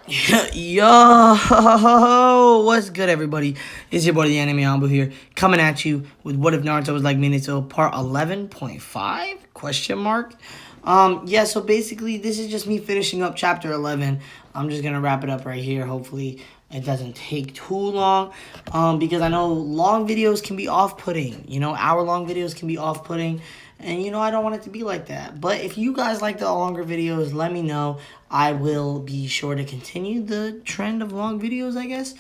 Yo, what's good, everybody? It's your boy, the Anime Ambu here, coming at you with What If Naruto Was Like Minato, part 11.5? Question mark. Yeah. So basically, this is just me finishing up chapter 11. I'm just gonna wrap it up right here. Hopefully, it doesn't take too long. Because I know long videos can be off-putting. Hour-long videos can be off-putting. And I don't want it to be like that. But if you guys like the longer videos, let me know. I will be sure to continue the trend of long videos, I guess.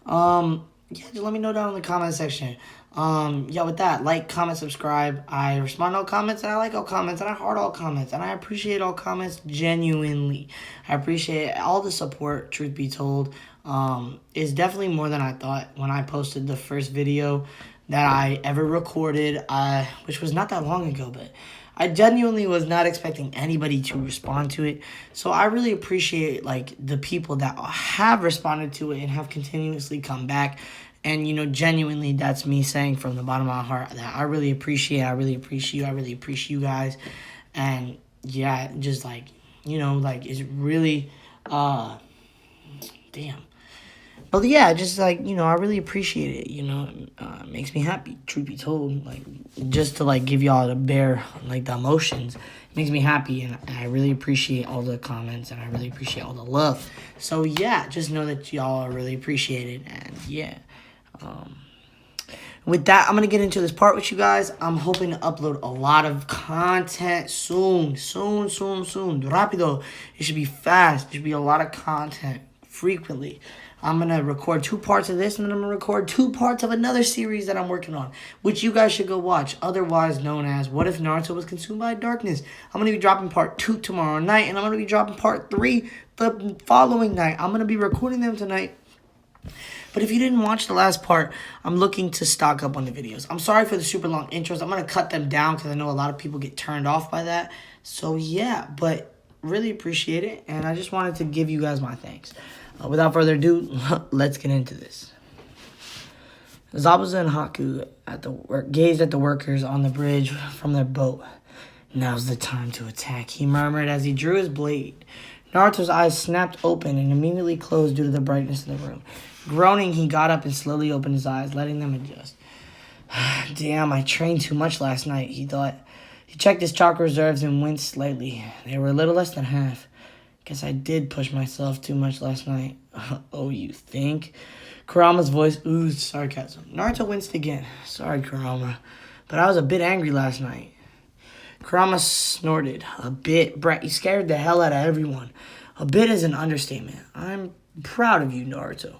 Yeah, just let me know down in the comment section. Yeah, with that, like, comment, subscribe. I respond to all comments, and I like all comments, and I heart all comments, and I appreciate all comments genuinely. I appreciate all the support, truth be told. It's definitely more than I thought when I posted the first video that I ever recorded, which was not that long ago, but I genuinely was not expecting anybody to respond to it. So I really appreciate the people that have responded to it and have continuously come back. And genuinely, that's me saying from the bottom of my heart that I really appreciate. I really appreciate you guys. And yeah, just it's really damn. But yeah, just I really appreciate it. It makes me happy. Truth be told, just to give y'all the bare the emotions, it makes me happy, and I really appreciate all the comments, and I really appreciate all the love. So yeah, just know that y'all are really appreciated, and yeah. With that, I'm gonna get into this part with you guys. I'm hoping to upload a lot of content soon. Rapido. It should be fast. It should be a lot of content frequently. I'm going to record 2 parts of this, and then I'm going to record 2 parts of another series that I'm working on, which you guys should go watch, otherwise known as What If Naruto Was Consumed by Darkness. I'm going to be dropping part 2 tomorrow night, and I'm going to be dropping part 3 the following night. I'm going to be recording them tonight. But if you didn't watch the last part, I'm looking to stock up on the videos. I'm sorry for the super long intros. I'm going to cut them down because I know a lot of people get turned off by that. So yeah, but really appreciate it, and I just wanted to give you guys my thanks. Without further ado, let's get into this. Zabuza and Haku gazed at the workers on the bridge from their boat. Now's the time to attack, he murmured as he drew his blade. Naruto's eyes snapped open and immediately closed due to the brightness in the room. Groaning, he got up and slowly opened his eyes, letting them adjust. Damn, I trained too much last night, he thought. He checked his chakra reserves and winced slightly. They were a little less than half. Guess I did push myself too much last night. Oh, you think? Kurama's voice oozed sarcasm. Naruto winced again. Sorry, Kurama, but I was a bit angry last night. Kurama snorted. A bit? Brat, you scared the hell out of everyone. A bit is an understatement. I'm proud of you, Naruto.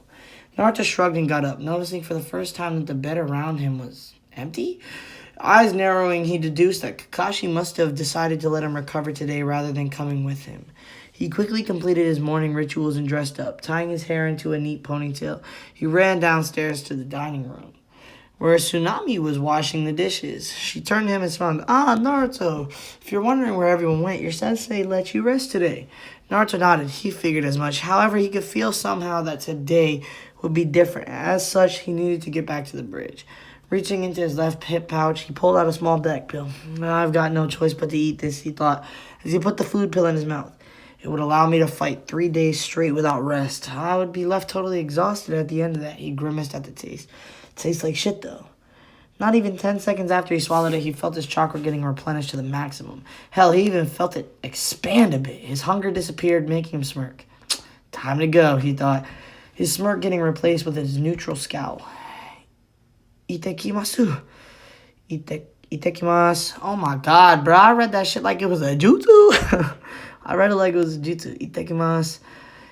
Naruto shrugged and got up, noticing for the first time that the bed around him was empty. Eyes narrowing, he deduced that Kakashi must have decided to let him recover today rather than coming with him. He quickly completed his morning rituals and dressed up. Tying his hair into a neat ponytail, he ran downstairs to the dining room, where Tsunami was washing the dishes. She turned to him and smiled. Ah, Naruto, if you're wondering where everyone went, your sensei let you rest today. Naruto nodded. He figured as much. However, he could feel somehow that today would be different. As such, he needed to get back to the bridge. Reaching into his left hip pouch, he pulled out a small black pill. I've got no choice but to eat this, he thought, as he put the food pill in his mouth. It would allow me to fight 3 days straight without rest. I would be left totally exhausted at the end of that, he grimaced at the taste. It tastes like shit, though. Not even 10 seconds after he swallowed it, he felt his chakra getting replenished to the maximum. Hell, he even felt it expand a bit. His hunger disappeared, making him smirk. Time to go, he thought, his smirk getting replaced with his neutral scowl. Itekimasu. Itekimasu. Oh my god, bro. I read that shit like it was a jutsu. I read it like it was a jutsu. Itekimasu.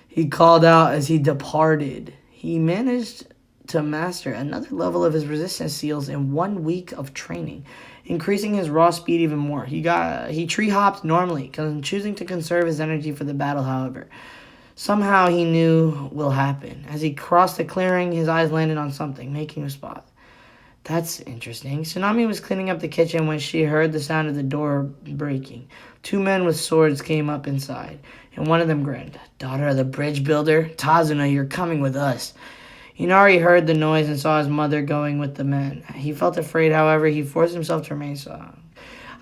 He called out as he departed. He managed to master another level of his resistance seals in 1 week of training, increasing his raw speed even more. He tree hopped normally, choosing to conserve his energy for the battle, however. Somehow he knew will happen. As he crossed the clearing, his eyes landed on something, making a spot. That's interesting. Tsunami was cleaning up the kitchen when she heard the sound of the door breaking. 2 men with swords came up inside, and one of them grinned. Daughter of the bridge builder, Tazuna, you're coming with us. Inari heard the noise and saw his mother going with the men. He felt afraid, however, he forced himself to remain silent.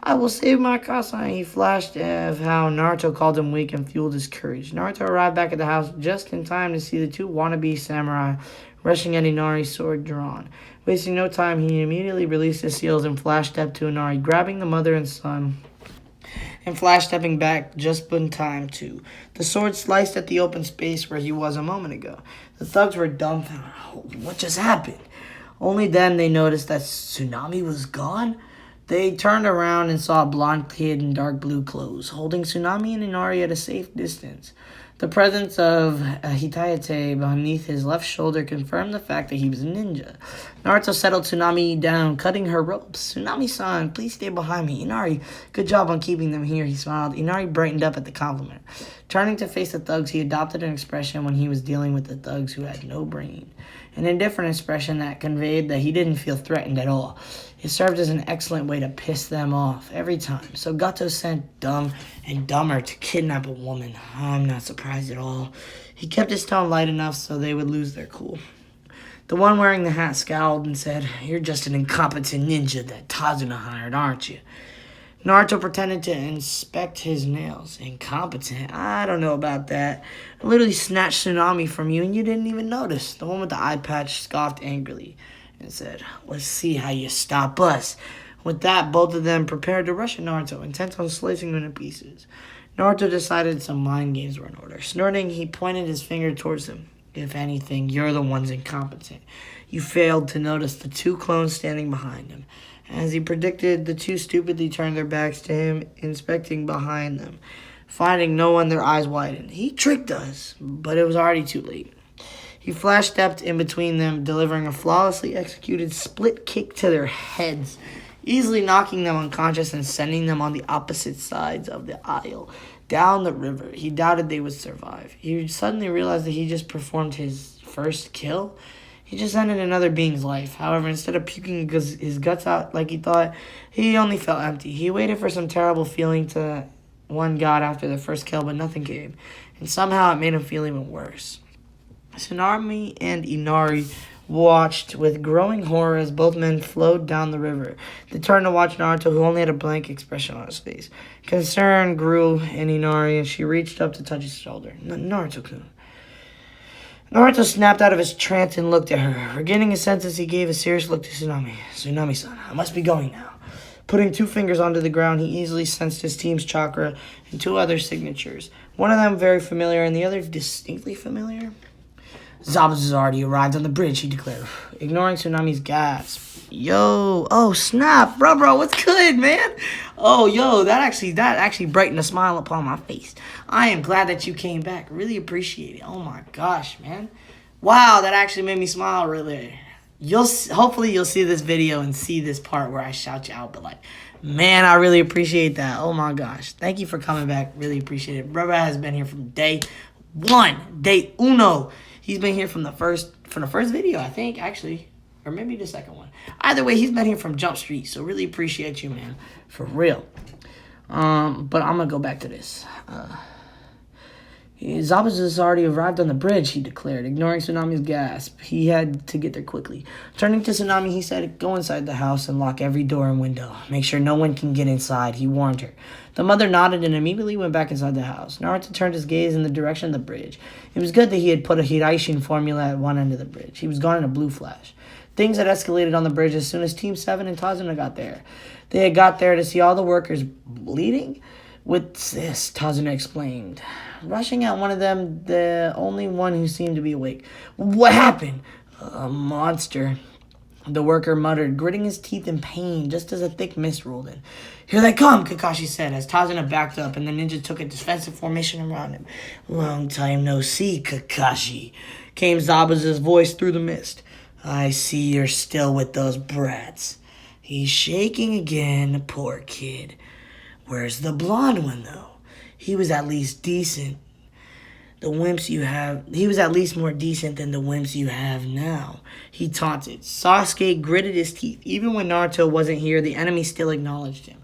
I will save my casa. He flashed of how Naruto called him weak and fueled his courage. Naruto arrived back at the house just in time to see the two wannabe samurai rushing at Inari's sword drawn. Wasting no time, he immediately released his seals and flash stepped to Inari, grabbing the mother and son and flash stepping back just in time too. The sword sliced at the open space where he was a moment ago. The thugs were dumbfounded. What just happened? Only then they noticed that Tsunami was gone. They turned around and saw a blonde kid in dark blue clothes, holding Tsunami and Inari at a safe distance. The presence of Hitayate beneath his left shoulder confirmed the fact that he was a ninja. Naruto settled Tsunami down, cutting her ropes. Tsunami-san, please stay behind me. Inari, good job on keeping them here, he smiled. Inari brightened up at the compliment. Turning to face the thugs, he adopted an expression when he was dealing with the thugs who had no brain. An indifferent expression that conveyed that he didn't feel threatened at all. It served as an excellent way to piss them off every time. So Gato sent dumb and dumber to kidnap a woman. I'm not surprised at all. He kept his tone light enough so they would lose their cool. The one wearing the hat scowled and said, "You're just an incompetent ninja that Tazuna hired, aren't you?" Naruto pretended to inspect his nails. Incompetent? I don't know about that. I literally snatched Tsunami from you and you didn't even notice. The one with the eye patch scoffed angrily and said, "Let's see how you stop us." With that, both of them prepared to rush at Naruto, intent on slicing him to pieces. Naruto decided some mind games were in order. Snorting, he pointed his finger towards him. "If anything, you're the ones incompetent. You failed to notice the two clones standing behind him." As he predicted, the two stupidly turned their backs to him, inspecting behind them. Finding no one, their eyes widened. He tricked us, but it was already too late. He flash-stepped in between them, delivering a flawlessly executed split kick to their heads, easily knocking them unconscious and sending them on the opposite sides of the aisle, down the river. He doubted they would survive. He suddenly realized that he just performed his first kill. He just ended another being's life. However, instead of puking his guts out like he thought, he only felt empty. He waited for some terrible feeling to one god after the first kill, but nothing came. And somehow it made him feel even worse. Tsunami and Inari watched with growing horror as both men flowed down the river. They turned to watch Naruto, who only had a blank expression on his face. Concern grew in Inari, and she reached up to touch his shoulder. "Naruto-kun." Naruto snapped out of his trance and looked at her. Regaining his senses, he gave a serious look to Tsunami. "Tsunami-san, I must be going now." Putting two fingers onto the ground, he easily sensed his team's chakra and two other signatures. One of them very familiar and the other distinctly familiar. "Zabuza has already arrived on the bridge," he declared, ignoring Tsunami's gasp. "Yo, oh snap, bro, what's good, man? Oh, yo, that actually brightened a smile upon my face. I am glad that you came back. Really appreciate it. Oh my gosh, man. Wow, that actually made me smile. Really. Hopefully you'll see this video and see this part where I shout you out. But like, man, I really appreciate that. Oh my gosh, thank you for coming back. Really appreciate it. Brother has been here from day one, day uno. He's been here from the first video, I think, actually. Or maybe the second one. Either way, he's been here from Jump Street. So really appreciate you, man. For real. But I'm going to go back to this. Zabuza has already arrived on the bridge, he declared, ignoring Tsunami's gasp. He had to get there quickly. Turning to Tsunami, he said, "Go inside the house and lock every door and window. Make sure no one can get inside," he warned her. The mother nodded and immediately went back inside the house. Naruto turned his gaze in the direction of the bridge. It was good that he had put a Hiraishin formula at one end of the bridge. He was gone in a blue flash. Things had escalated on the bridge as soon as Team 7 and Tazuna got there. They had got there to see all the workers bleeding. "What's this?" Tazuna explained. Rushing at one of them, the only one who seemed to be awake. "What happened?" "A monster," the worker muttered, gritting his teeth in pain just as a thick mist rolled in. "Here they come," Kakashi said as Tazuna backed up and the ninja took a defensive formation around him. "Long time no see, Kakashi," came Zabuza's voice through the mist. "I see you're still with those brats." He's shaking again, poor kid. "Where's the blonde one, though? He was at least decent. He was at least more decent than the wimps you have now," he taunted. Sasuke gritted his teeth. Even when Naruto wasn't here, the enemy still acknowledged him.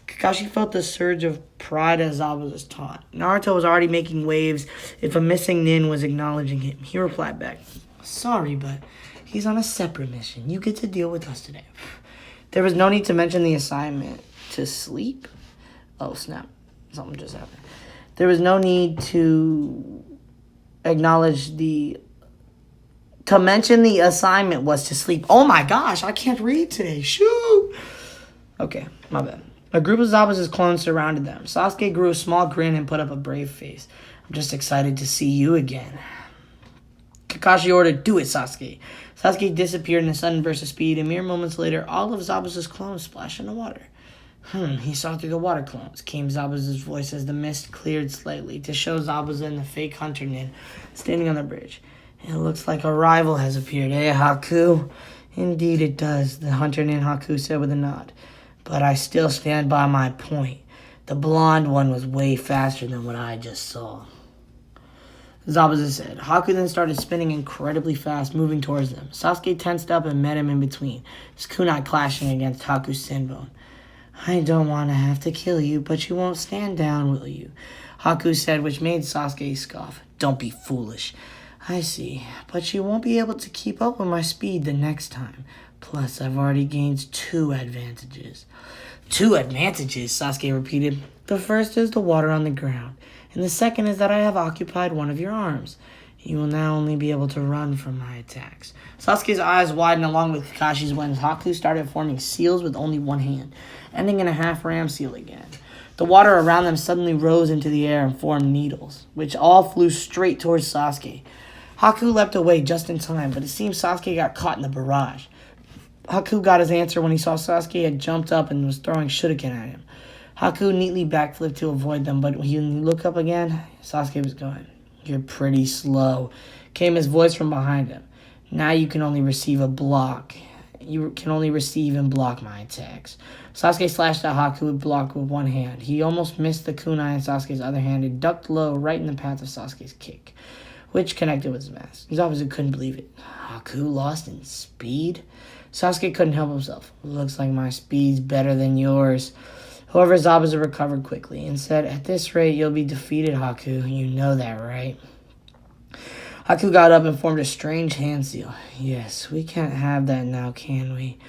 Kakashi felt the surge of pride as Zabuza's taunt. Naruto was already making waves if a missing nin was acknowledging him. He replied back, "Sorry, but he's on a separate mission. You get to deal with us today." There was no need to mention the assignment. to sleep? Oh, snap. Something just happened. There was no need to acknowledge to mention the assignment was to sleep. Oh my gosh, I can't read today. Shoot. Okay, my bad. A group of Zabuza's clones surrounded them. Sasuke grew a small grin and put up a brave face. I'm just excited to see you again. Kakashi ordered, do it, Sasuke. Sasuke disappeared in a sudden burst of speed, and mere moments later, all of Zabuza's clones splashed in the water. He saw through the water clones, came Zabuza's voice as the mist cleared slightly to show Zabuza and the fake hunter Nin standing on the bridge. It looks like a rival has appeared, eh, Haku? Indeed it does, the hunter Nin Haku said with a nod. But I still stand by my point. The blonde one was way faster than what I just saw. Zabuza said. Haku then started spinning incredibly fast, moving towards them. Sasuke tensed up and met him in between, his kunai clashing against Haku's sinbone. I don't want to have to kill you, but you won't stand down, will you? Haku said, which made Sasuke scoff. Don't be foolish. I see, but you won't be able to keep up with my speed the next time. Plus, I've already gained 2 advantages. 2 advantages, Sasuke repeated. The first is the water on the ground, and the second is that I have occupied one of your arms. You will now only be able to run from my attacks. Sasuke's eyes widened along with Kakashi's when Haku started forming seals with only one hand, ending in a half-ram seal again. The water around them suddenly rose into the air and formed needles, which all flew straight towards Sasuke. Haku leapt away just in time, but it seemed Sasuke got caught in the barrage. Haku got his answer when he saw Sasuke had jumped up and was throwing shuriken at him. Haku neatly backflipped to avoid them, but when he looked up again, Sasuke was gone. You're pretty slow, came his voice from behind him. Now you can only receive a block. You can only receive and block my attacks. Sasuke slashed at Haku and blocked with one hand. He almost missed the kunai in Sasuke's other hand and ducked low right in the path of Sasuke's kick, which connected with his mask. Zabuza couldn't believe it. Haku lost in speed? Sasuke couldn't help himself. Looks like my speed's better than yours. However, Zabuza recovered quickly and said, at this rate, you'll be defeated, Haku. You know that, right? Haku got up and formed a strange hand seal. Yes, we can't have that now, can we?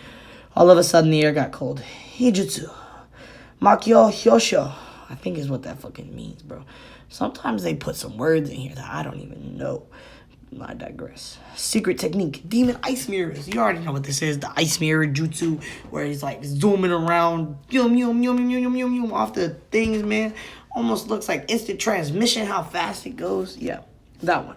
All of a sudden, the air got cold. Hijutsu. Makyo Hyosho. I think is what that fucking means, bro. Sometimes they put some words in here that I don't even know. I digress. Secret technique. Demon ice mirrors. You already know what this is. The ice mirror jutsu where he's like zooming around off the things, man. Almost looks like instant transmission how fast it goes. Yeah, that one.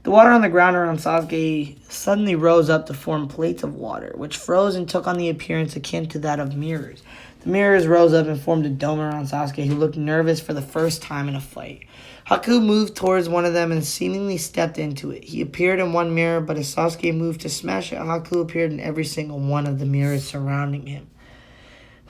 The water on the ground around Sasuke suddenly rose up to form plates of water, which froze and took on the appearance akin to that of mirrors. The mirrors rose up and formed a dome around Sasuke, who looked nervous for the first time in a fight. Haku moved towards one of them and seemingly stepped into it. He appeared in one mirror, but as Sasuke moved to smash it, Haku appeared in every single one of the mirrors surrounding him.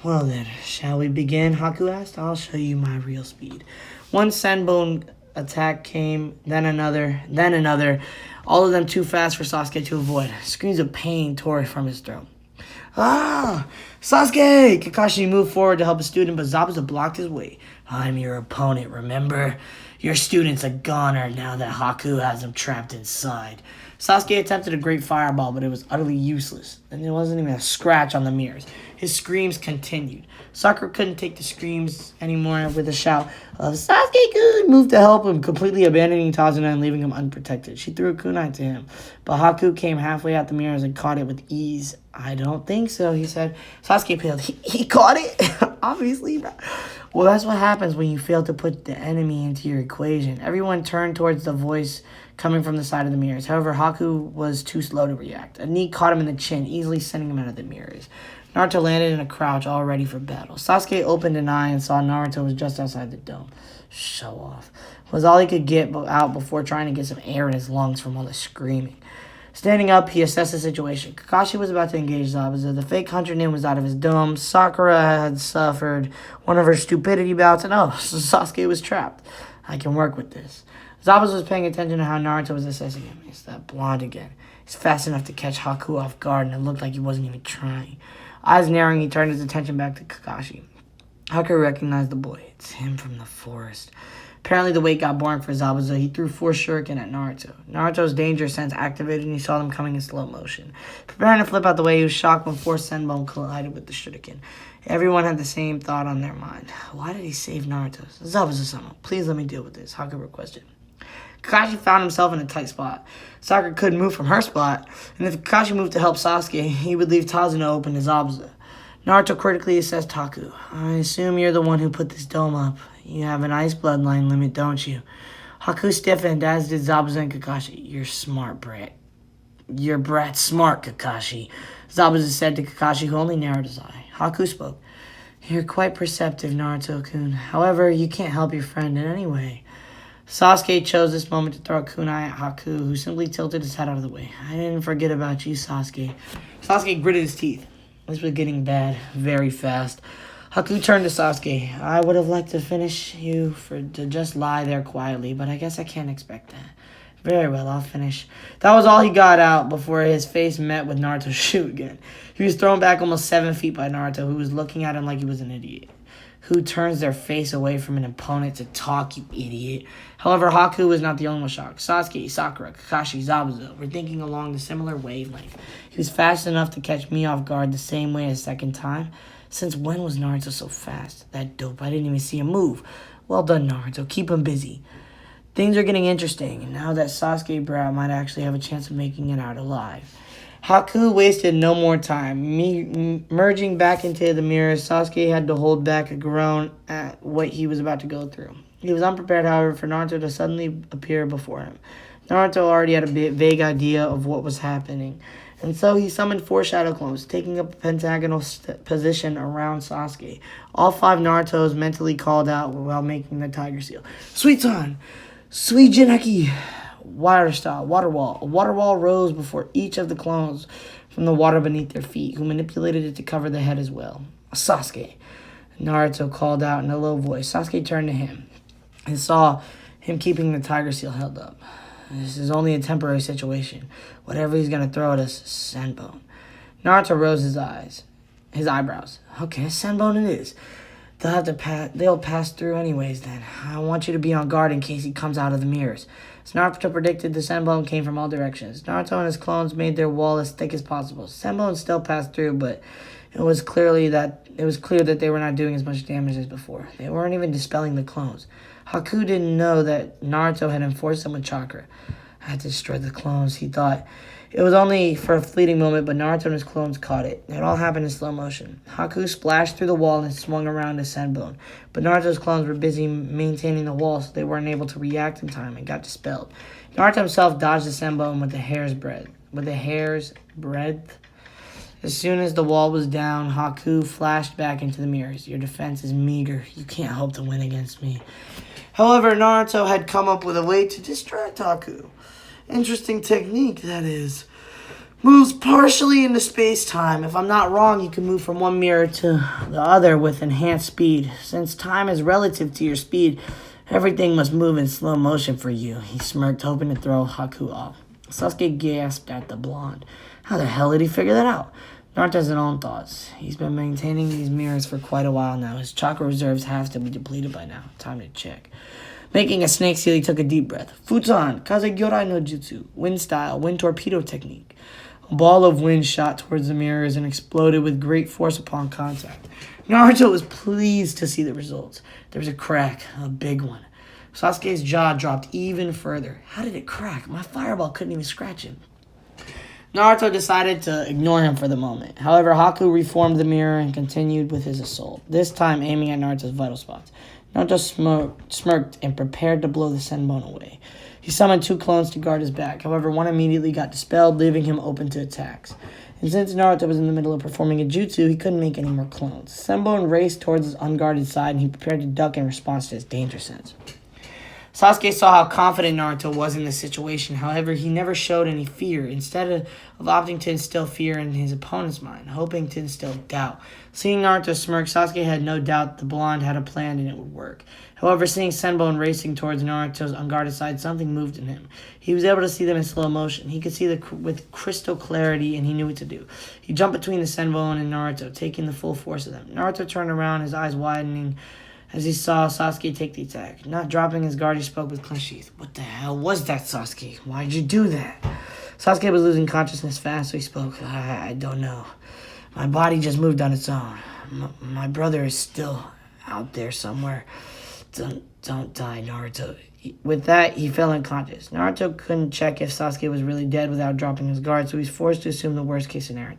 Well then, shall we begin? Haku asked. I'll show you my real speed. One Senbone attack came, then another, all of them too fast for Sasuke to avoid. Screams of pain tore from his throat. Ah! Sasuke! Kakashi moved forward to help his student, but Zabuza blocked his way. I'm your opponent, remember? Your student's a goner now that Haku has him trapped inside. Sasuke attempted a great fireball, but it was utterly useless, and there wasn't even a scratch on the mirrors. His screams continued. Sakura couldn't take the screams anymore with a shout of Sasuke-kun, moved to help him, completely abandoning Tazuna and leaving him unprotected. She threw a kunai to him, but Haku came halfway out the mirrors and caught it with ease. I don't think so, he said. Sasuke paled. He caught it? Obviously. Well, that's what happens when you fail to put the enemy into your equation. Everyone turned towards the voice coming from the side of the mirrors. However, Haku was too slow to react. A knee caught him in the chin, easily sending him out of the mirrors. Naruto landed in a crouch, all ready for battle. Sasuke opened an eye and saw Naruto was just outside the dome. Show off. Was all he could get out before trying to get some air in his lungs from all the screaming. Standing up, he assessed the situation. Kakashi was about to engage Zabuza. The fake hunter Nin was out of his dome. Sakura had suffered one of her stupidity bouts, and Sasuke was trapped. I can work with this. Zabuza was paying attention to how Naruto was assessing him. It's that blonde again. He's fast enough to catch Haku off guard, and it looked like he wasn't even trying. Eyes narrowing, he turned his attention back to Kakashi. Haku recognized the boy. It's him from the forest. Apparently the wait got boring for Zabuza. He threw 4 shuriken at Naruto. Naruto's danger sense activated and he saw them coming in slow motion. Preparing to flip out the way, he was shocked when 4 Senbon collided with the shuriken. Everyone had the same thought on their mind. Why did he save Naruto? Zabuza-sama, please let me deal with this, Haku requested. Kakashi found himself in a tight spot. Sakura couldn't move from her spot, and if Kakashi moved to help Sasuke, he would leave Tazuna open to Zabuza. Naruto critically assessed Haku. I assume you're the one who put this dome up. You have an ice bloodline limit, don't you? Haku stiffened, as did Zabuza and Kakashi. You're smart, brat. Your brat's smart, Kakashi. Zabuza said to Kakashi, who only narrowed his eye. Haku spoke. You're quite perceptive, Naruto-kun. However, you can't help your friend in any way. Sasuke chose this moment to throw a kunai at Haku, who simply tilted his head out of the way. I didn't forget about you, Sasuke. Sasuke gritted his teeth. This was getting bad very fast. Haku turned to Sasuke. I would have liked to finish you to just lie there quietly, but I guess I can't expect that. Very well, I'll finish. That was all he got out before his face met with Naruto's shoot again. He was thrown back almost 7 feet by Naruto, who was looking at him like he was an idiot. Who turns their face away from an opponent to talk, you idiot? However, Haku was not the only one shocked. Sasuke, Sakura, Kakashi, Zabuza were thinking along the similar wavelength. He was fast enough to catch me off guard the same way a second time. Since when was Naruto so fast? That dope, I didn't even see him move. Well done, Naruto. Keep him busy. Things are getting interesting, and now that Sasuke brat might actually have a chance of making it out alive. Haku wasted no more time. Merging back into the mirror, Sasuke had to hold back a groan at what he was about to go through. He was unprepared, however, for Naruto to suddenly appear before him. Naruto already had a vague idea of what was happening, and so he summoned 4 shadow clones, taking up a pentagonal position around Sasuke. All 5 Narutos mentally called out while making the tiger seal. Suitan! Suijineki! Water wall. A water wall rose before each of the clones from the water beneath their feet, who manipulated it to cover the head as well. Sasuke, Naruto called out in a low voice. Sasuke turned to him and saw him keeping the tiger seal held up. This is only a temporary situation. Whatever he's going to throw at us, Senbone. Naruto rose his eyebrows. Okay, Senbone it is. They'll pass through anyways then. I want you to be on guard in case he comes out of the mirrors. As Naruto predicted, the Senbone came from all directions. Naruto and his clones made their wall as thick as possible. Senbone still passed through, but it was clear that they were not doing as much damage as before. They weren't even dispelling the clones. Haku didn't know that Naruto had enforced them with chakra. I had to destroy the clones, he thought. It was only for a fleeting moment, but Naruto and his clones caught it. It all happened in slow motion. Haku splashed through the wall and swung around to Senbone, but Naruto's clones were busy maintaining the wall, so they weren't able to react in time and got dispelled. Naruto himself dodged the Senbone with a hair's breadth. As soon as the wall was down, Haku flashed back into the mirrors. Your defense is meager. You can't hope to win against me. However, Naruto had come up with a way to distract Haku. Interesting technique, that is. Moves partially into space-time. If I'm not wrong, you can move from one mirror to the other with enhanced speed. Since time is relative to your speed, everything must move in slow motion for you. He smirked, hoping to throw Haku off. Sasuke gasped at the blonde. How the hell did he figure that out? Naruto has his own thoughts. He's been maintaining these mirrors for quite a while now. His chakra reserves have to be depleted by now. Time to check. Making a snake seal, he took a deep breath. Futon, Kazegyorai no Jutsu, wind style, wind torpedo technique. A ball of wind shot towards the mirrors and exploded with great force upon contact. Naruto was pleased to see the results. There was a crack, a big one. Sasuke's jaw dropped even further. How did it crack? My fireball couldn't even scratch him. Naruto decided to ignore him for the moment. However, Haku reformed the mirror and continued with his assault, this time aiming at Naruto's vital spots. Naruto smirked and prepared to blow the Senbone away. He summoned 2 clones to guard his back. However, one immediately got dispelled, leaving him open to attacks. And since Naruto was in the middle of performing a jutsu, he couldn't make any more clones. Senbone raced towards his unguarded side, and he prepared to duck in response to his danger sense. Sasuke saw how confident Naruto was in the situation. However, he never showed any fear, instead of opting to instill fear in his opponent's mind, hoping to instill doubt. Seeing Naruto smirk, Sasuke had no doubt the blonde had a plan and it would work. However, seeing Senbone racing towards Naruto's unguarded side, something moved in him. He was able to see them in slow motion. He could see them with crystal clarity, and he knew what to do. He jumped between the Senbone and Naruto, taking the full force of them. Naruto turned around, his eyes widening as he saw Sasuke take the attack. Not dropping his guard, he spoke with clenched teeth. What the hell was that, Sasuke? Why'd you do that? Sasuke was losing consciousness fast, so he spoke. I don't know. My body just moved on its own. My brother is still out there somewhere. Don't die, Naruto. With that, he fell unconscious. Naruto couldn't check if Sasuke was really dead without dropping his guard, so he's forced to assume the worst-case scenario.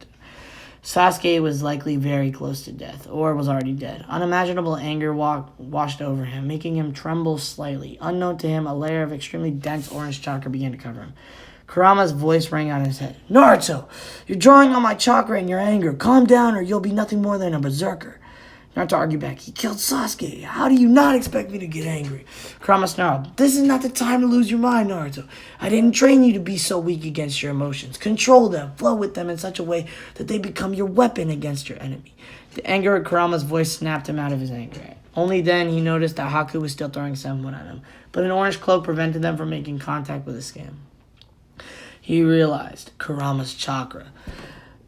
Sasuke was likely very close to death, or was already dead. Unimaginable anger washed over him, making him tremble slightly. Unknown to him, a layer of extremely dense orange chakra began to cover him. Kurama's voice rang out in his head. Naruto, you're drawing on my chakra in your anger. Calm down or you'll be nothing more than a berserker. Naruto argued back. He killed Sasuke. How do you not expect me to get angry? Kurama snarled. This is not the time to lose your mind, Naruto. I didn't train you to be so weak against your emotions. Control them. Flow with them in such a way that they become your weapon against your enemy. The anger of Kurama's voice snapped him out of his anger. Only then he noticed that Haku was still throwing Senbon at him, but an orange cloak prevented them from making contact with his skin. He realized Kurama's chakra.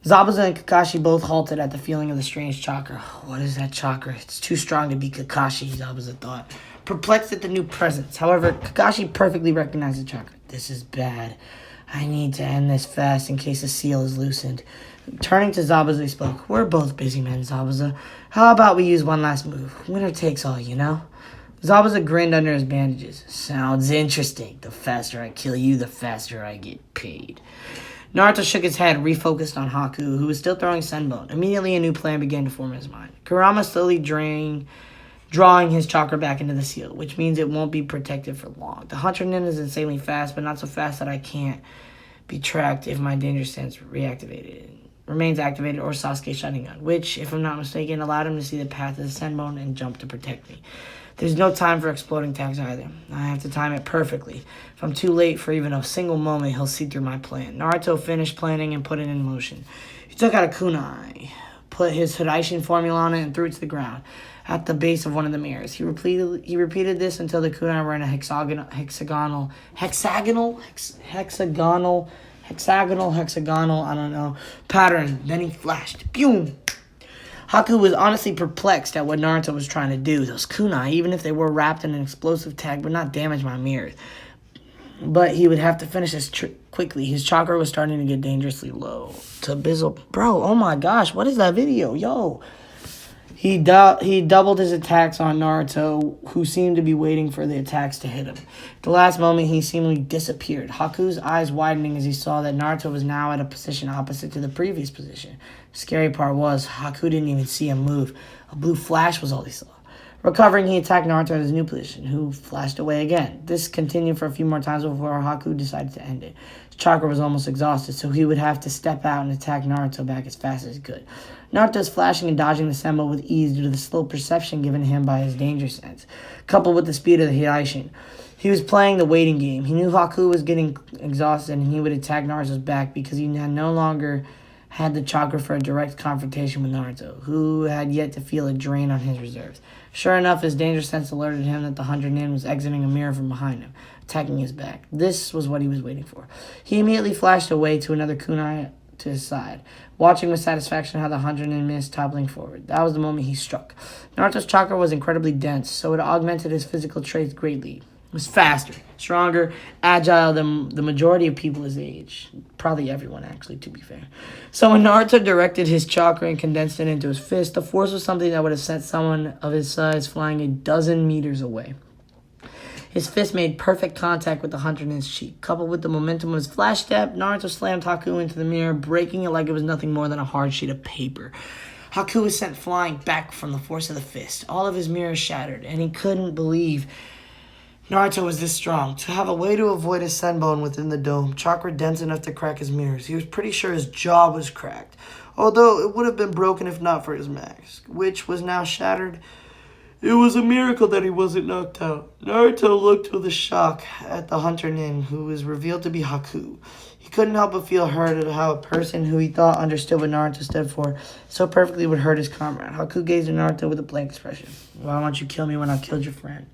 Zabuza and Kakashi both halted at the feeling of the strange chakra. What is that chakra? It's too strong to be Kakashi, Zabuza thought, perplexed at the new presence. However, Kakashi perfectly recognized the chakra. This is bad. I need to end this fast in case the seal is loosened. Turning to Zabuza, he spoke. We're both busy men, Zabuza. How about we use one last move? Winner takes all, you know? Zabuza grinned under his bandages. Sounds interesting. The faster I kill you, the faster I get paid. Naruto shook his head, refocused on Haku, who was still throwing Senbon. Immediately, a new plan began to form in his mind. Kurama slowly drawing his chakra back into the seal, which means it won't be protected for long. The Hunter Nin is insanely fast, but not so fast that I can't be tracked if my danger sense remains activated or Sasuke shutting on, which, if I'm not mistaken, allowed him to see the path of the Senbon and jump to protect me. There's no time for exploding attacks either. I have to time it perfectly. If I'm too late for even a single moment, he'll see through my plan. Naruto finished planning and put it in motion. He took out a kunai, put his Hiraishin formula on it, and threw it to the ground at the base of one of the mirrors. He repeated this until the kunai were in a hexagonal, I don't know, pattern. Then he flashed. Boom! Haku was honestly perplexed at what Naruto was trying to do. Those kunai, even if they were wrapped in an explosive tag, would not damage my mirrors. But he would have to finish this quickly. His chakra was starting to get dangerously low. To Bizzle, bro, oh my gosh, what is that video? Yo. He doubled his attacks on Naruto, who seemed to be waiting for the attacks to hit him. At the last moment, he seemingly disappeared. Haku's eyes widening as he saw that Naruto was now at a position opposite to the previous position. The scary part was, Haku didn't even see him move. A blue flash was all he saw. Recovering, he attacked Naruto at his new position, who flashed away again. This continued for a few more times before Haku decided to end it. His chakra was almost exhausted, so he would have to step out and attack Naruto back as fast as he could. Naruto's flashing and dodging the Senbon with ease due to the slow perception given him by his danger sense, coupled with the speed of the Hiraishin. He was playing the waiting game. He knew Haku was getting exhausted and he would attack Naruto's back because he no longer had the chakra for a direct confrontation with Naruto, who had yet to feel a drain on his reserves. Sure enough, his danger sense alerted him that the 100 Nin was exiting a mirror from behind him, attacking his back. This was what he was waiting for. He immediately flashed away to another kunai to his side, watching with satisfaction how the 100 Nin missed, toppling forward. That was the moment he struck. Naruto's chakra was incredibly dense, so it augmented his physical traits greatly. He was faster, stronger, agile than the majority of people his age. Probably everyone, actually, to be fair. So when Naruto directed his chakra and condensed it into his fist, the force was something that would have sent someone of his size flying a dozen meters away. His fist made perfect contact with the 100 Nin's cheek. Coupled with the momentum of his flash step, Naruto slammed Haku into the mirror, breaking it like it was nothing more than a hard sheet of paper. Haku was sent flying back from the force of the fist. All of his mirrors shattered, and he couldn't believe Naruto was this strong. To have a way to avoid a Senbon within the dome, chakra dense enough to crack his mirrors. He was pretty sure his jaw was cracked, although it would have been broken if not for his mask, which was now shattered. It was a miracle that he wasn't knocked out. Naruto looked with a shock at the Hunter Nin, who was revealed to be Haku. He couldn't help but feel hurt at how a person who he thought understood what Naruto stood for so perfectly would hurt his comrade. Haku gazed at Naruto with a blank expression. Why don't you kill me when I killed your friend?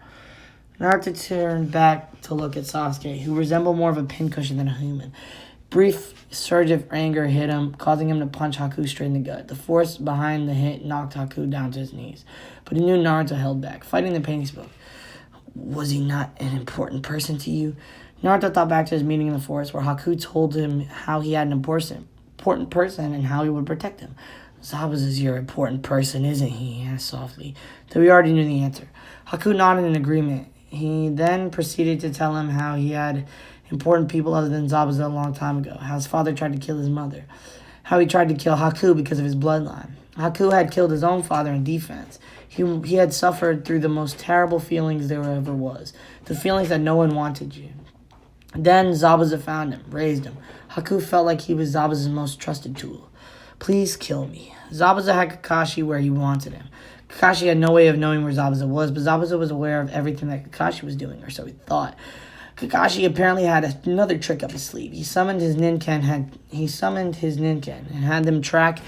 Naruto turned back to look at Sasuke, who resembled more of a pincushion than a human. Brief surge of anger hit him, causing him to punch Haku straight in the gut. The force behind the hit knocked Haku down to his knees, but he knew Naruto held back. Fighting the pain, he spoke. Was he not an important person to you? Naruto thought back to his meeting in the forest where Haku told him how he had an important person and how he would protect him. Zabuza's your important person, isn't he? He asked softly, though he already knew the answer. Haku nodded in agreement. He then proceeded to tell him how he had important people other than Zabuza a long time ago, how his father tried to kill his mother, how he tried to kill Haku because of his bloodline. Haku had killed his own father in defense. He had suffered through the most terrible feelings there ever was, the feelings that no one wanted you. Then Zabuza found him, raised him. Haku felt like he was Zabuza's most trusted tool. Please kill me. Zabuza had Kakashi where he wanted him. Kakashi had no way of knowing where Zabuza was, but Zabuza was aware of everything that Kakashi was doing, or so he thought. Kakashi apparently had another trick up his sleeve. He summoned his Ninken and had them track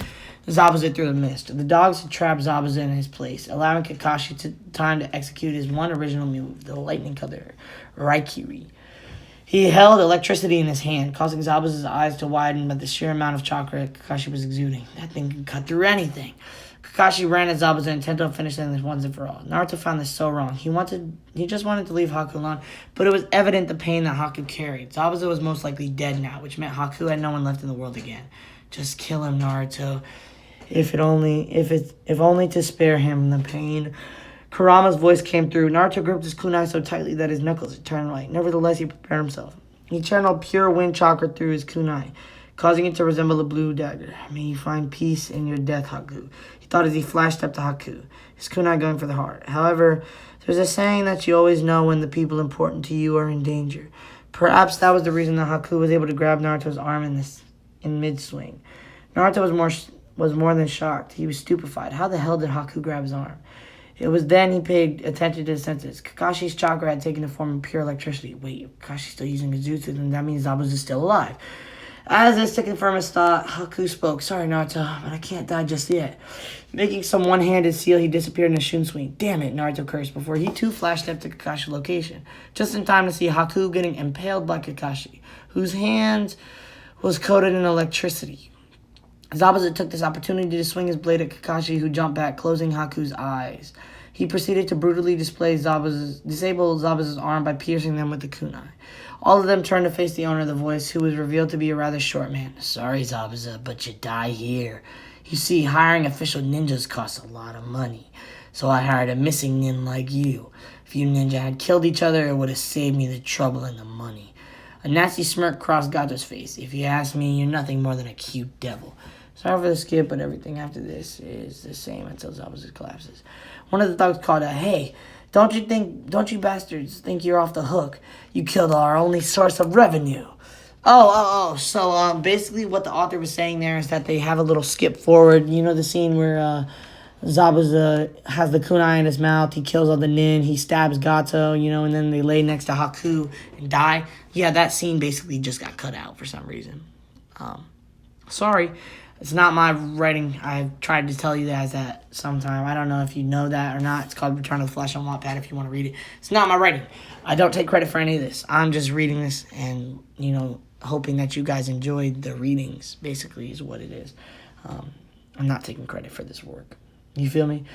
Zabuza through the mist. The dogs had trapped Zabuza in his place, allowing Kakashi time to execute his one original move, the lightning color, Raikiri. He held electricity in his hand, causing Zabuza's eyes to widen by the sheer amount of chakra Kakashi was exuding. That thing can cut through anything. Kakashi ran at Zabuza, intent on finishing this once and for all. Naruto found this so wrong. He just wanted to leave Haku alone, but it was evident the pain that Haku carried. Zabuza was most likely dead now, which meant Haku had no one left in the world again. Just kill him, Naruto. If only to spare him the pain. Kurama's voice came through. Naruto gripped his kunai so tightly that his knuckles had turned white. Nevertheless, he prepared himself. He channeled pure wind chakra through his kunai, causing it to resemble a blue dagger. May you find peace in your death, Haku. He thought as he flashed up to Haku, his kunai going for the heart. However, there's a saying that you always know when the people important to you are in danger. Perhaps that was the reason that Haku was able to grab Naruto's arm in mid-swing. Naruto was more than shocked. He was stupefied. How the hell did Haku grab his arm? It was then he paid attention to his senses. Kakashi's chakra had taken the form of pure electricity. Wait, if Kakashi's still using his jutsu, then that means Zabuza is still alive. As if to confirm his thought, Haku spoke. Sorry, Naruto, but I can't die just yet. Making some one-handed seal, he disappeared in a shun swing. Damn it, Naruto cursed before he too flashed up to Kakashi's location, just in time to see Haku getting impaled by Kakashi, whose hand was coated in electricity. Zabuza took this opportunity to swing his blade at Kakashi, who jumped back, closing Haku's eyes. He proceeded to brutally disable Zabuza's arm by piercing them with the kunai. All of them turned to face the owner of the voice, who was revealed to be a rather short man. Sorry, Zabuza, but you die here. You see, hiring official ninjas costs a lot of money, so I hired a missing nin like you. If you ninja had killed each other, it would have saved me the trouble and the money. A nasty smirk crossed Gato's face. If you ask me, you're nothing more than a cute devil. Sorry for the skip, but everything after this is the same until Zabuza collapses. One of the thugs called out, "Hey, don't you bastards think you're off the hook? You killed our only source of revenue." So basically what the author was saying there is that they have a little skip forward. You know the scene where Zabuza has the kunai in his mouth, he kills all the nin, he stabs Gato, and then they lay next to Haku and die. Yeah, that scene basically just got cut out for some reason. Sorry. It's not my writing. I've tried to tell you guys that sometime. I don't know if you know that or not. It's called Return of the Flash on Wattpad if you want to read it. It's not my writing. I don't take credit for any of this. I'm just reading this and, hoping that you guys enjoyed the readings, basically, is what it is. I'm not taking credit for this work. You feel me?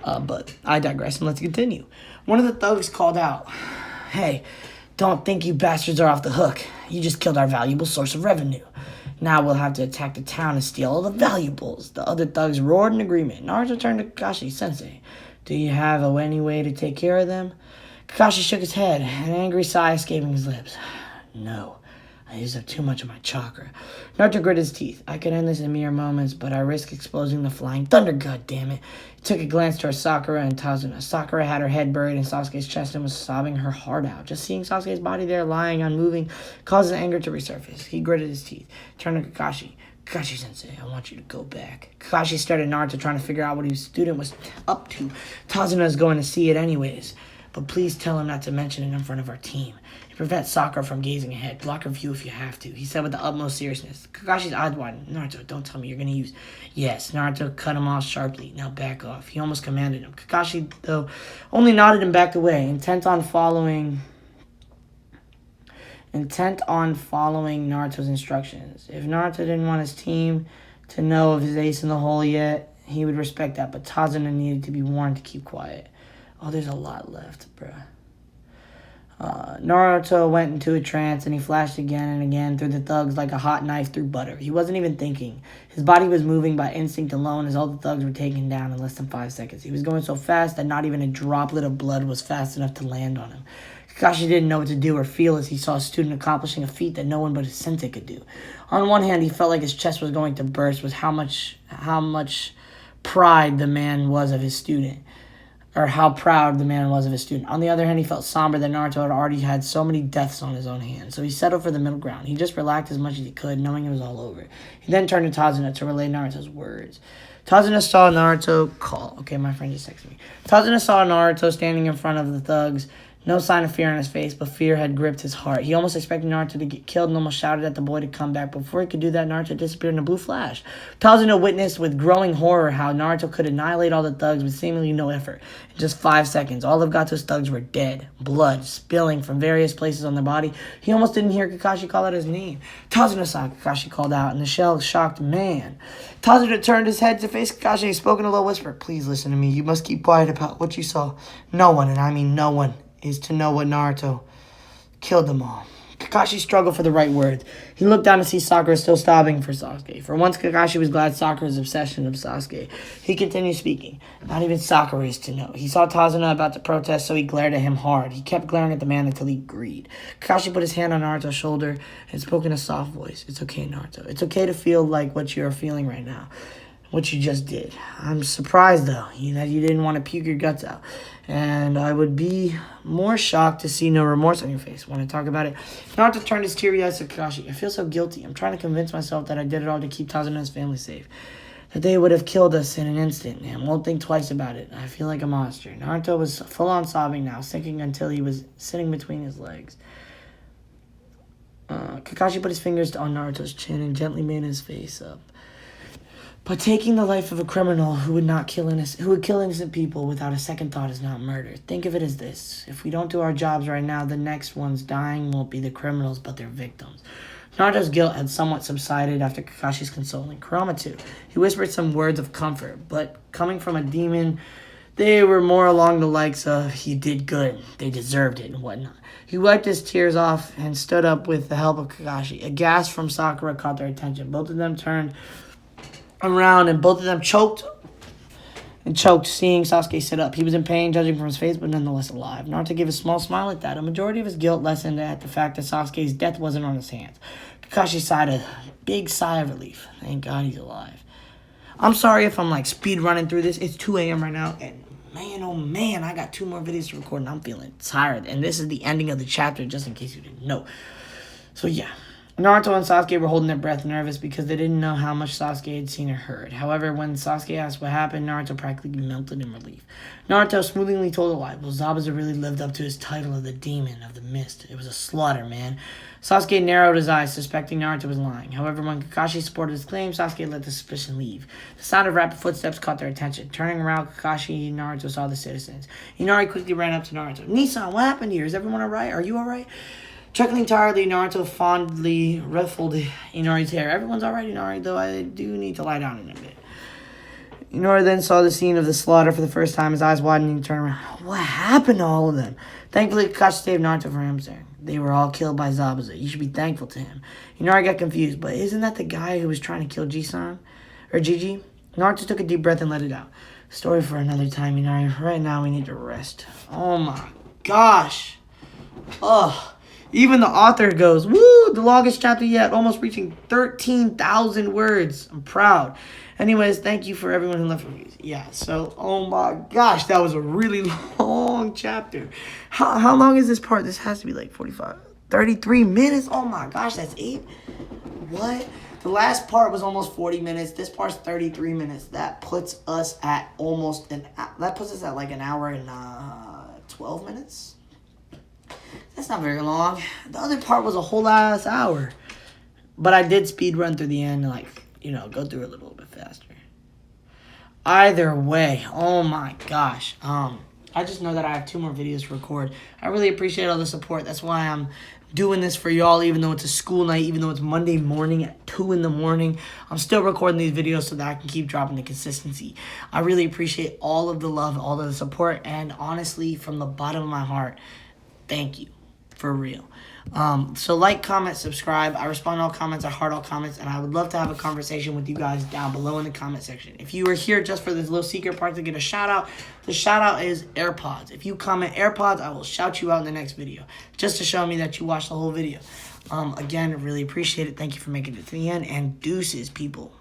But I digress, and let's continue. One of the thugs called out, "Hey, don't think you bastards are off the hook. You just killed our valuable source of revenue. Now we'll have to attack the town and steal all the valuables." The other thugs roared in agreement. Naruto turned to Kakashi. "Sensei, do you have any way to take care of them?" Kakashi shook his head, an angry sigh escaping his lips. "No, I used up too much of my chakra." Naruto gritted his teeth. "I could end this in mere moments, but I risk exposing the flying thunder, goddammit." He took a glance towards Sakura and Tazuna. Sakura had her head buried in Sasuke's chest and was sobbing her heart out. Just seeing Sasuke's body there lying unmoving caused his anger to resurface. He gritted his teeth, turned to Kakashi. "Kakashi-sensei, I want you to go back." Kakashi stared at Naruto, trying to figure out what his student was up to. "Tazuna is going to see it anyways, but please tell him not to mention it in front of our team. Prevent Sakura from gazing ahead. Block her view if you have to," he said with the utmost seriousness. Kakashi's eyes widened. "Naruto, don't tell me you're going to use..." "Yes." Naruto cut him off sharply. "Now back off." He almost commanded him. Kakashi, though, only nodded and backed away, intent on following intent on following Naruto's instructions. If Naruto didn't want his team to know of his ace in the hole yet, he would respect that, but Tazuna needed to be warned to keep quiet. Oh, there's a lot left, bruh. Naruto went into a trance and he flashed again and again through the thugs like a hot knife through butter. He wasn't even thinking. His body was moving by instinct alone as all the thugs were taken down in less than 5 seconds. He was going so fast that not even a droplet of blood was fast enough to land on him. Kakashi didn't know what to do or feel as he saw a student accomplishing a feat that no one but his sensei could do. On one hand, he felt like his chest was going to burst with how much pride the man was of his student. Or how proud the man was of his student. On the other hand, he felt somber that Naruto had already had so many deaths on his own hands. So he settled for the middle ground. He just relaxed as much as he could, knowing it was all over. He then turned to Tazuna to relay Naruto's words. Tazuna saw Naruto call. Okay, my friend just texted me. Tazuna saw Naruto standing in front of the thugs. No sign of fear on his face, but fear had gripped his heart. He almost expected Naruto to get killed and almost shouted at the boy to come back. Before he could do that, Naruto disappeared in a blue flash. Tazuna witnessed with growing horror how Naruto could annihilate all the thugs with seemingly no effort. In just 5 seconds, all of Gato's thugs were dead, blood spilling from various places on their body. He almost didn't hear Kakashi call out his name. Tazuna-san, Kakashi called out, and the shell shocked man. Tazuna turned his head to face Kakashi and spoke in a low whisper. Please listen to me. You must keep quiet about what you saw. No one, and I mean no one, is to know what Naruto killed them all. Kakashi struggled for the right words. He looked down to see Sakura still sobbing for Sasuke. For once, Kakashi was glad Sakura's obsession of Sasuke. He continued speaking. Not even Sakura is to know. He saw Tazuna about to protest, so he glared at him hard. He kept glaring at the man until he agreed. Kakashi put his hand on Naruto's shoulder and spoke in a soft voice. It's okay, Naruto. It's okay to feel like what you are feeling right now. What you just did. I'm surprised, though, that you didn't want to puke your guts out. And I would be more shocked to see no remorse on your face. Want to talk about it? Naruto turned his teary eyes to Kakashi. I feel so guilty. I'm trying to convince myself that I did it all to keep Tazuna and his family safe. That they would have killed us in an instant and won't think twice about it. I feel like a monster. Naruto was full-on sobbing now, sinking until he was sitting between his legs. Kakashi put his fingers on Naruto's chin and gently made his face up. But taking the life of a criminal who would kill innocent people without a second thought is not murder. Think of it as this. If we don't do our jobs right now, the next ones dying won't be the criminals, but their victims. Naruto's guilt had somewhat subsided after Kakashi's consoling. Kurama too. He whispered some words of comfort, but coming from a demon, they were more along the likes of, he did good, they deserved it, and whatnot. He wiped his tears off and stood up with the help of Kakashi. A gasp from Sakura caught their attention. Both of them turned around and both of them choked seeing Sasuke sit up. He was in pain, judging from his face, but nonetheless alive. Naruto gave a small smile at that. A majority of his guilt lessened at the fact that Sasuke's death wasn't on his hands. Kakashi sighed a big sigh of relief. Thank God he's alive. I'm sorry if I'm speed running through this. It's 2 a.m. right now, and man, oh man, I got 2 more videos to record, and I'm feeling tired. And this is the ending of the chapter, just in case you didn't know. So yeah. Naruto and Sasuke were holding their breath, nervous because they didn't know how much Sasuke had seen or heard. However, when Sasuke asked what happened, Naruto practically melted in relief. Naruto smoothly told a lie. Well, Zabuza really lived up to his title of the Demon of the Mist. It was a slaughter, man. Sasuke narrowed his eyes, suspecting Naruto was lying. However, when Kakashi supported his claim, Sasuke let the suspicion leave. The sound of rapid footsteps caught their attention. Turning around, Kakashi and Naruto saw the citizens. Inari quickly ran up to Naruto. Nissan, what happened here? Is everyone alright? Are you alright? Chuckling tiredly, Naruto fondly ruffled Inari's hair. Everyone's alright, Inari, though I do need to lie down in a bit. Inari then saw the scene of the slaughter for the first time, his eyes widening and turned around. What happened to all of them? Thankfully, Kakashi saved Naruto from hamstring. They were all killed by Zabuza. You should be thankful to him. Inari got confused, but isn't that the guy who was trying to kill Jisan? Or Gigi? Naruto took a deep breath and let it out. Story for another time, Inari. Right now, we need to rest. Oh my gosh. Ugh. Even the author goes, woo, the longest chapter yet, almost reaching 13,000 words. I'm proud. Anyways, thank you for everyone who left reviews. Yeah, so, oh my gosh, that was a really long chapter. How long is this part? This has to be 33 minutes. Oh my gosh, that's 8. What? The last part was almost 40 minutes. This part's 33 minutes. That puts us at an hour and 12 minutes. That's not very long. The other part was a whole ass hour. But I did speed run through the end and go through it a little bit faster. Either way, oh my gosh. I just know that I have 2 more videos to record. I really appreciate all the support. That's why I'm doing this for y'all, even though it's a school night, even though it's Monday morning at 2 in the morning. I'm still recording these videos so that I can keep dropping the consistency. I really appreciate all of the love, all of the support, and honestly, from the bottom of my heart, thank you. For real. So like, comment, subscribe. I respond to all comments. I heart all comments. And I would love to have a conversation with you guys down below in the comment section. If you are here just for this little secret part to get a shout out, the shout out is AirPods. If you comment AirPods, I will shout you out in the next video. Just to show me that you watched the whole video. Again, really appreciate it. Thank you for making it to the end. And deuces, people.